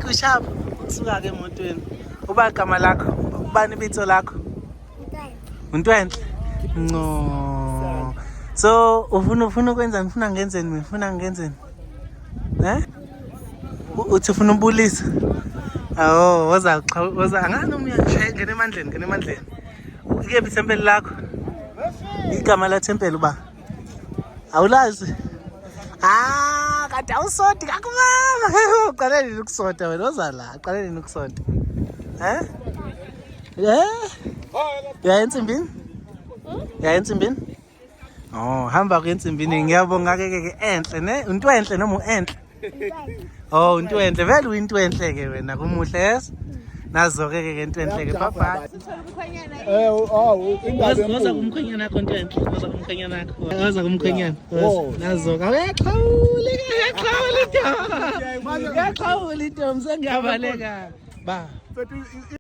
Kushap kusuka ke emotweni. Uba igama lakho, ubani ibitso lakho? Untwenhle. No. So ufuna ukwenza ngifuna ngenzeni? Uthi ufuna umbulisa? Awu, woza angani ngene emandleni. Ikephi ithempeli lakho? Igama la thempeli uba. Awulazi? Kade awusodi kakumama. Uqalele ukusoda wena ozala, aqalele ukusoda. Ya ensimbini? Oh, hamba ke ensimbini ngiyabonga ke enhle ne? Untwenhle noma uenhle? Oh, untwenhle vele uyintwenhle ke wena kumuhle yes? Nazo ke entwenhle ke papa. Woza kumkhwenyana akho ntwenhle, woza kumkhwenyana akho. Woza kumkhwenyana. Nazo ka uyaqhawula into. Ngiyaqhawula into, sengiyabaleka. Ba.